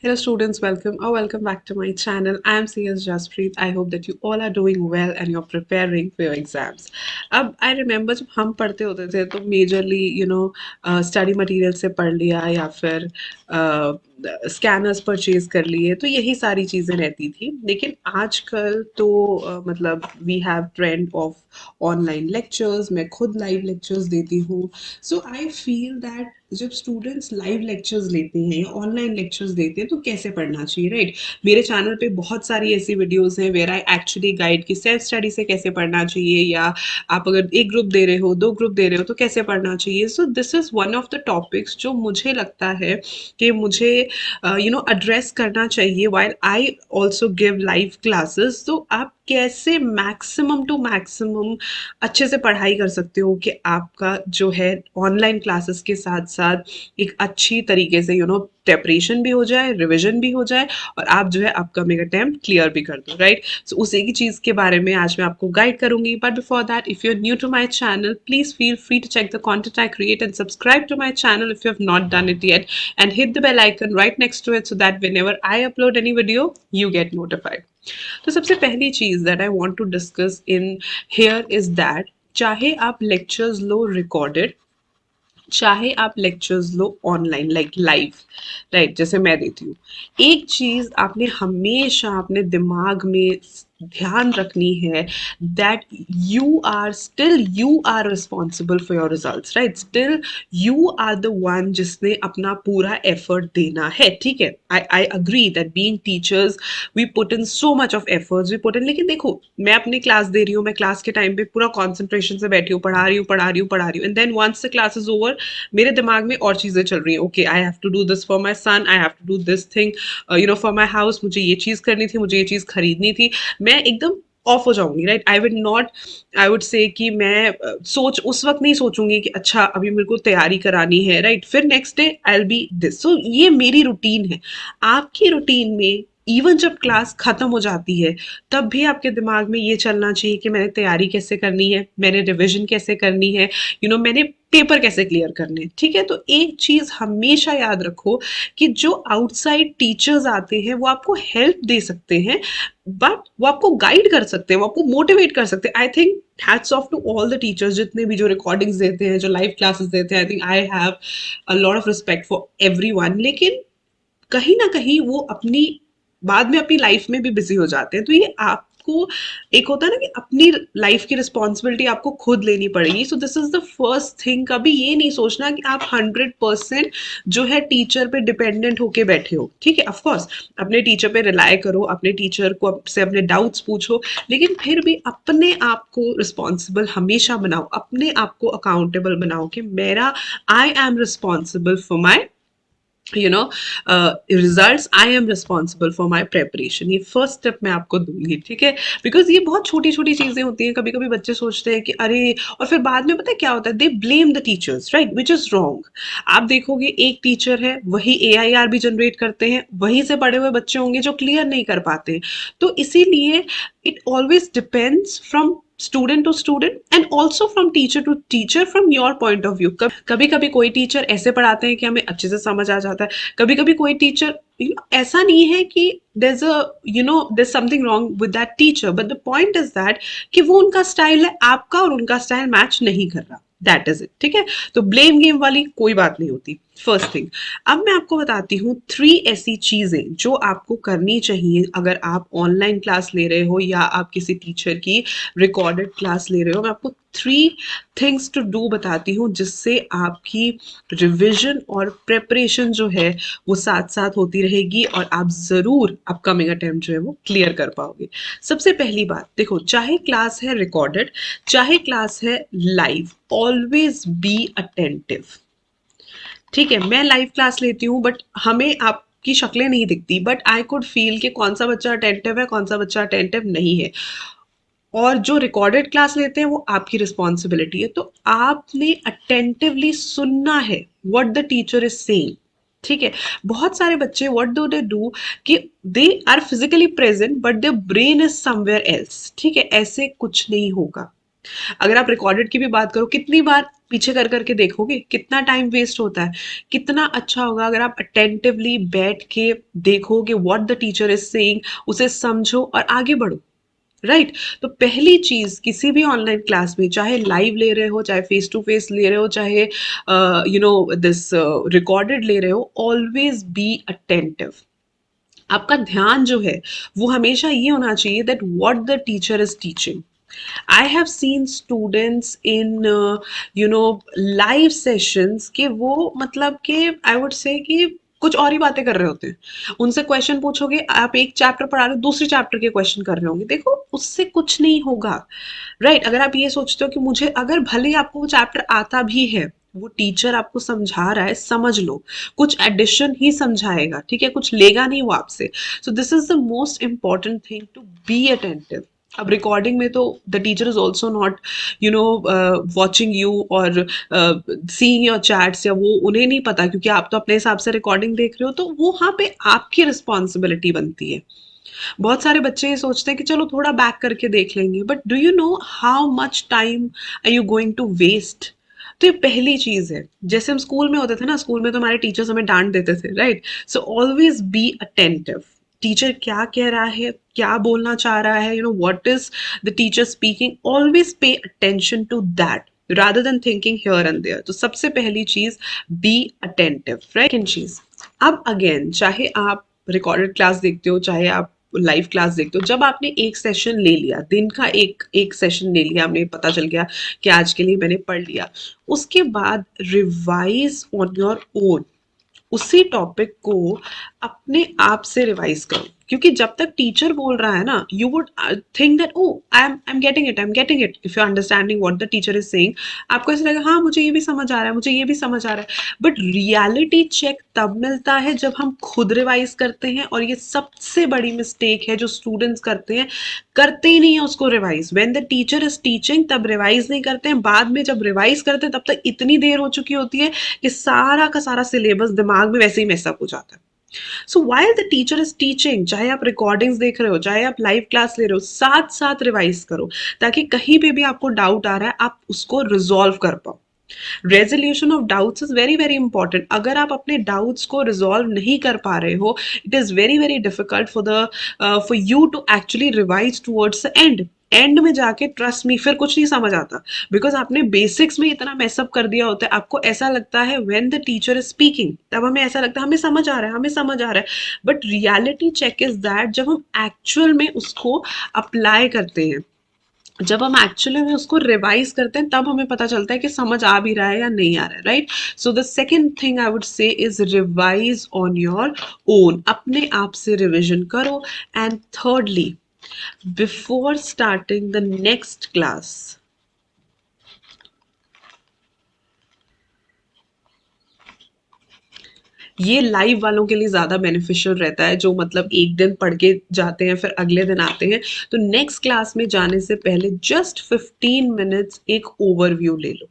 Hello students, welcome or welcome back to my channel. I am CS Jaspreet. I hope that you all are doing well and you're preparing for your exams. अब I remember जब हम पढ़ते होते थे तो majorly study material से पढ़ लिया या फिर स्कैनर्स परचेज कर लिए तो यही सारी चीज़ें रहती थी लेकिन आजकल तो मतलब we have trend of online lectures. मैं खुद लाइव लेक्चर्स देती हूँ. सो आई फील दैट जब स्टूडेंट्स लाइव लेक्चर्स लेते हैं या ऑनलाइन लेक्चर्स देते हैं तो कैसे पढ़ना चाहिए, राइट? मेरे चैनल पे बहुत सारी ऐसी वीडियोस हैं वेयर आई एक्चुअली गाइड कि सेल्फ स्टडी से कैसे पढ़ना चाहिए, या आप अगर एक ग्रुप दे रहे हो, दो ग्रुप दे रहे हो तो कैसे पढ़ना चाहिए. सो this is one of the topics जो मुझे लगता है कि मुझे एड्रेस करना चाहिए while I also give live classes. तो आप कैसे मैक्सिमम टू मैक्सिमम अच्छे से पढ़ाई कर सकते हो कि आपका जो है ऑनलाइन क्लासेस के साथ साथ एक अच्छी तरीके से प्रेपरेशन भी हो जाए, रिविजन भी हो जाए और आप जो है अपकमिंग अटेम्प्ट क्लियर भी कर दो, राइट? सो उसी की चीज़ के बारे में आज मैं आपको गाइड करूंगी. But before that, if you are new to my channel, please feel free to check the content I create and subscribe to my channel if you have not done it yet, and hit the bell icon right next to it so that whenever I upload any video you get notified. तो सबसे पहली चीज that I want to discuss in here is that चाहे आप lectures लो recorded, चाहे आप lectures लो online like live, right, जैसे मैं देती हूँ, एक चीज आपने हमेशा अपने दिमाग में ध्यान रखनी है that you are responsible for your results, right? Still you are the one जिसने अपना पूरा एफर्ट देना है, ठीक है? I agree that being teachers we put in so much of efforts we put in, लेकिन देखो मैं अपनी क्लास दे रही हूँ, मैं क्लास के टाइम पे पूरा कॉन्सेंट्रेशन से बैठी हूँ, पढ़ा रही हूँ पढ़ा रही हूँ पढ़ा रही हूँ, and then once the class is over मेरे दिमाग में और चीज़ें चल रही हैं. Okay, I have to do this for my son, I have to do this thing for my house, मुझे ये चीज़ करनी थी, मुझे ये चीज़ खरीदनी थी. मैं एकदम ऑफ हो जाऊंगी, right? I would not, I would say कि मैं सोच उस वक्त नहीं सोचूंगी कि अच्छा अभी मेरे को तैयारी करानी है, राइट? फिर next day I will be this. So ये मेरी रूटीन है. आपकी रूटीन में इवन जब क्लास खत्म हो जाती है तब भी आपके दिमाग में ये चलना चाहिए कि मैंने तैयारी कैसे करनी है, मैंने रिविजन कैसे करनी है, मैंने पेपर कैसे क्लियर करने हैं, ठीक है? तो एक चीज हमेशा याद रखो कि जो आउटसाइड टीचर्स आते हैं वो आपको हेल्प दे सकते हैं, बट वो आपको गाइड कर सकते हैं, वो आपको मोटिवेट कर सकते हैं. I think hats off to all the teachers जितने भी जो रिकॉर्डिंग्स देते हैं, जो लाइव क्लासेस देते हैं. I think I have a lot of respect for everyone. लेकिन कहीं ना कहीं वो अपनी बाद में अपनी लाइफ में भी बिजी हो जाते हैं. तो ये आपको एक होता है ना कि अपनी लाइफ की रिस्पॉन्सिबिलिटी आपको खुद लेनी पड़ेगी. सो this is the first thing. कभी ये नहीं सोचना कि आप 100% जो है टीचर पे डिपेंडेंट होके बैठे हो, ठीक है? ऑफकोर्स अपने टीचर पे रिलाय करो, अपने टीचर को से अपने डाउट्स पूछो, लेकिन फिर भी अपने आप को रिस्पॉन्सिबल हमेशा बनाओ, अपने आप को अकाउंटेबल बनाओ कि मेरा I am responsible for my results, I am responsible for my preparation. ये फर्स्ट स्टेप मैं आपको दूंगी, ठीक है? बिकॉज ये बहुत छोटी छोटी चीजें होती हैं. कभी कभी बच्चे सोचते हैं कि अरे, और फिर बाद में पता है क्या होता है, they blame the teachers, right? Which is wrong. आप देखोगे एक टीचर है, वही AIR भी जनरेट करते हैं, वहीं से पढ़े हुए बच्चे होंगे जो क्लियर नहीं कर पाते हैं. तो इसीलिए it always depends from student to student and also from teacher to teacher from your point of view. कभी कभी कोई टीचर ऐसे पढ़ाते हैं कि हमें अच्छे से समझ आ जाता है, कभी कभी कोई टीचर ऐसा नहीं है कि there's something wrong with that teacher, but the point is that कि वो उनका स्टाइल है, आपका और उनका स्टाइल मैच नहीं कर रहा. दैट इज इट, ठीक है? तो ब्लेम गेम वाली कोई बात नहीं होती. First thing. अब मैं आपको बताती हूँ 3 ऐसी चीजें जो आपको करनी चाहिए अगर आप ऑनलाइन क्लास ले रहे हो या आप किसी टीचर की रिकॉर्डेड क्लास ले रहे हो. मैं आपको 3 थिंग्स टू डू बताती हूँ जिससे आपकी रिविजन और प्रेपरेशन जो है वो साथ साथ होती रहेगी और आप जरूर अपकमिंग अटेम्प्ट जो है वो क्लियर कर पाओगे. सबसे पहली बात देखो, चाहे क्लास है रिकॉर्डेड, चाहे क्लास है लाइव, ऑलवेज बी अटेंटिव. ठीक है, मैं लाइव क्लास लेती हूँ बट हमें आपकी शक्लें नहीं दिखती, बट आई कुड फील कि कौन सा बच्चा अटेंटिव है, कौन सा बच्चा अटेंटिव नहीं है. और जो रिकॉर्डेड क्लास लेते हैं वो आपकी रिस्पॉन्सिबिलिटी है. तो आपने अटेंटिवली सुनना है what the teacher is saying, ठीक है? बहुत सारे बच्चे व्हाट डू दे डू कि they are physically present but their brain is somewhere else, ठीक है? ऐसे कुछ नहीं होगा. अगर आप रिकॉर्डेड की भी बात करो, कितनी बार पीछे कर करके देखोगे कितना टाइम वेस्ट होता है। कितना अच्छा होगा अगर आप अटेंटिवली बैठ के देखोगे what the teacher is saying, उसे समझो और आगे बढ़ो। राइट तो पहली चीज किसी भी ऑनलाइन क्लास में, चाहे लाइव ले रहे हो, चाहे फेस टू फेस ले रहे हो, चाहे दिस रिकॉर्डेड ले रहे हो, ऑलवेज बी अटेंटिव। आपका ध्यान जो है वो हमेशा ये होना चाहिए that what the teacher is teaching. I have seen students in live sessions कि वो मतलब कि आई वुड से कि कुछ और ही बातें कर रहे होते हैं। उनसे क्वेश्चन पूछोगे, आप एक चैप्टर पढ़ा रहे हो, दूसरे चैप्टर के क्वेश्चन कर रहे होंगे। देखो उससे कुछ नहीं होगा। राइट अगर आप ये सोचते हो कि मुझे, अगर भले ही आपको वो चैप्टर आता भी है, वो टीचर आपको समझा रहा है, समझ लो। कुछ एडिशन ही समझाएगा, ठीक है, कुछ लेगा नहीं वो आपसे। So this is the most important thing, to be attentive. अब रिकॉर्डिंग में तो the teacher is also not watching you और सीइंग योर चैट्स, या वो उन्हें नहीं पता, क्योंकि आप तो अपने हिसाब से रिकॉर्डिंग देख रहे हो, तो वो वहाँ पे आपकी रिस्पॉन्सिबिलिटी बनती है। बहुत सारे बच्चे ये सोचते हैं कि चलो थोड़ा बैक करके देख लेंगे, but do you know how much time are you going to waste. तो ये पहली चीज है। जैसे हम स्कूल में होते थे ना, स्कूल में तो हमारे टीचर्स हमें डांट देते थे, right. So always be attentive. Teacher क्या कह रहा है, क्या बोलना चाह रहा है, what is the teacher speaking, always pay attention to that rather than thinking here and there। तो सबसे पहली चीज बी अटेंटिव। राइट सेकंड चीज, अब अगेन चाहे आप रिकॉर्डेड क्लास देखते हो, चाहे आप लाइव क्लास देखते हो, जब आपने एक सेशन ले लिया, दिन का एक एक सेशन ले लिया, हमें पता चल गया कि आज के लिए मैंने पढ़ लिया, उसके बाद रिवाइज ऑन योर ओन। उसी टॉपिक को अपने आप से रिवाइज करो, क्योंकि जब तक टीचर बोल रहा है ना, you would think that oh I am getting it, I am getting it, if you are understanding what the teacher is saying. आपको ऐसा लगेगा हाँ मुझे ये भी समझ आ रहा है, मुझे ये भी समझ आ रहा है। बट रियलिटी चेक तब मिलता है जब हम खुद रिवाइज करते हैं, और ये सबसे बड़ी मिस्टेक है जो स्टूडेंट्स करते हैं। करते ही नहीं है उसको revise. When the teacher is teaching तब रिवाइज नहीं करते हैं, बाद में जब रिवाइज करते हैं तब तक इतनी देर हो चुकी होती है कि सारा का सारा सिलेबस दिमाग में वैसे ही मैसअप हो जाता है। So while the teacher is teaching, चाहे आप रिकॉर्डिंग्स देख रहे हो, चाहे आप लाइव क्लास ले रहे हो, साथ साथ रिवाइज करो, ताकि कहीं पे भी आपको डाउट आ रहा है आप उसको रिजॉल्व कर पाओ। Resolution of doubts is very very important. अगर आप अपने डाउट्स को रिजॉल्व नहीं कर पा रहे हो, it is very very difficult for you to actually revise towards the end. End में जाके ट्रस्ट मी फिर कुछ नहीं समझ आता, बिकॉज आपने बेसिक्स में इतना मैसअप कर दिया होता है। आपको ऐसा लगता है when the teacher is speaking, तब हमें ऐसा लगता है हमें समझ आ रहा है, हमें समझ आ रहा है। But reality check is that जब हम एक्चुअल में उसको अप्लाई करते हैं, जब हम एक्चुअली में उसको रिवाइज करते हैं, तब हमें पता चलता है कि समझ आ भी रहा है या नहीं आ रहा है। Right so the second thing I would say is revise on your own. अपने आप से रिविजन करो। And thirdly, before starting the next class, ये लाइव वालों के लिए ज़्यादा बेनिफिशियल रहता है, जो मतलब एक दिन पढ़ के जाते हैं फिर अगले दिन आते हैं। तो नेक्स्ट क्लास में जाने से पहले जस्ट 15 मिनट्स एक ओवरव्यू ले लो।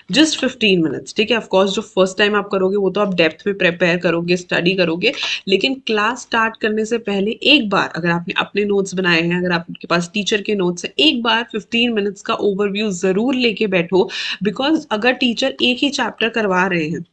जस्ट 15 मिनट्स, ठीक है। ऑफकोर्स जो फर्स्ट टाइम आप करोगे वो तो आप डेप्थ में प्रिपेयर करोगे, स्टडी करोगे, लेकिन क्लास स्टार्ट करने से पहले एक बार, अगर आपने अपने नोट्स बनाए हैं, अगर आपके पास टीचर के नोट्स हैं, एक बार 15 मिनट्स का ओवरव्यू जरूर लेके बैठो। बिकॉज अगर टीचर एक ही चैप्टर करवा रहे हैं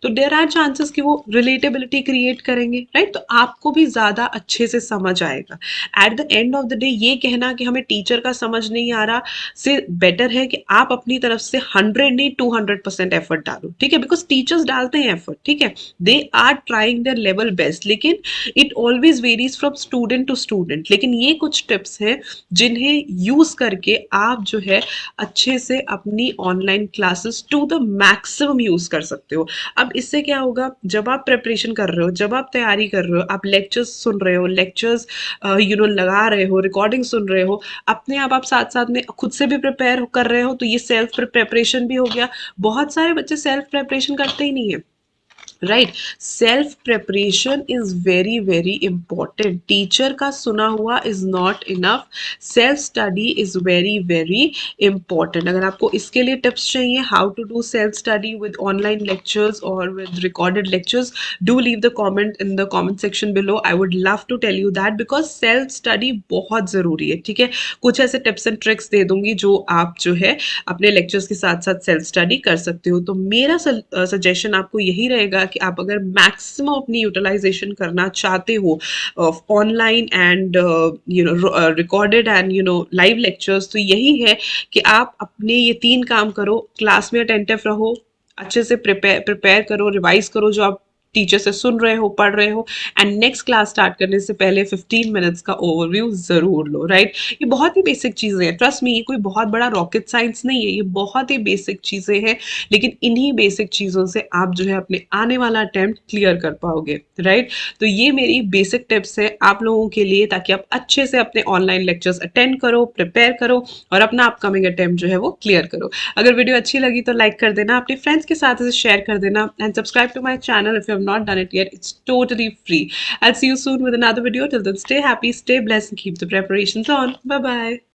तो देर आर चांसेस कि वो रिलेटेबिलिटी क्रिएट करेंगे, राइट। तो आपको भी ज्यादा अच्छे से समझ आएगा। At the end of the day ये कहना कि हमें टीचर का समझ नहीं आ रहा से बेटर है कि आप अपनी तरफ से 100 नहीं 200% एफर्ट डालो, ठीक है। बिकॉज टीचर्स डालते हैं एफर्ट, ठीक है, they are trying their level best, लेकिन it always varies from student to student. लेकिन ये कुछ टिप्स हैं जिन्हें यूज करके आप जो है अच्छे से अपनी online classes to the maximum use कर सकते हो। अब इससे क्या होगा, जब आप प्रिपरेशन कर रहे हो, जब आप तैयारी कर रहे हो, आप लेक्चर्स सुन रहे हो, लेक्चर्स लगा रहे हो, रिकॉर्डिंग सुन रहे हो, अपने आप साथ साथ में खुद से भी प्रिपेयर कर रहे हो, तो ये सेल्फ प्रिपरेशन भी हो गया। बहुत सारे बच्चे सेल्फ प्रिपरेशन करते ही नहीं है, right. Self preparation is very very important. Teacher का सुना हुआ is not enough, self study is very very important. अगर आपको इसके लिए टिप्स चाहिए how to do self study with online lectures और with recorded lectures, do leave the comment in the comment section below. I would love to tell you that because self study बहुत ज़रूरी है। ठीक है, कुछ ऐसे tips and tricks दे दूंगी जो आप जो है अपने लेक्चर्स के साथ साथ सेल्फ स्टडी कर सकते हो। तो मेरा सजेशन आपको यही रहेगा कि आप अगर मैक्सिमम अपनी यूटिलाइजेशन करना चाहते हो online and recorded and live lectures, तो यही है कि आप अपने ये 3 काम करो। क्लास में अटेंटिव रहो, अच्छे से प्रिपेयर प्रिपेयर करो, रिवाइज करो जो आप टीचर से सुन रहे हो, पढ़ रहे हो, एंड नेक्स्ट क्लास स्टार्ट करने से पहले 15 मिनट्स का ओवरव्यू ज़रूर लो। राइट, ये बहुत ही बेसिक चीज़ें हैं, ट्रस्ट मी, ये कोई बहुत बड़ा रॉकेट साइंस नहीं है, ये बहुत ही बेसिक चीज़ें हैं। लेकिन इन्हीं बेसिक चीज़ों से आप जो है अपने आने वाला अटेम्प्ट क्लियर कर पाओगे। राइट, तो ये मेरी बेसिक टिप्स है आप लोगों के लिए, ताकि आप अच्छे से अपने ऑनलाइन लेक्चर्स अटेंड करो, प्रिपेयर करो और अपना अपकमिंग अटेम्प्ट जो है वो क्लियर करो। अगर वीडियो अच्छी लगी तो लाइक कर देना, अपने फ्रेंड्स के साथ इसे शेयर कर देना, and subscribe to my channel if you have not done it yet. It's totally free. I'll see you soon with another video. Till then, stay happy, stay blessed, and keep the preparations on. Bye bye.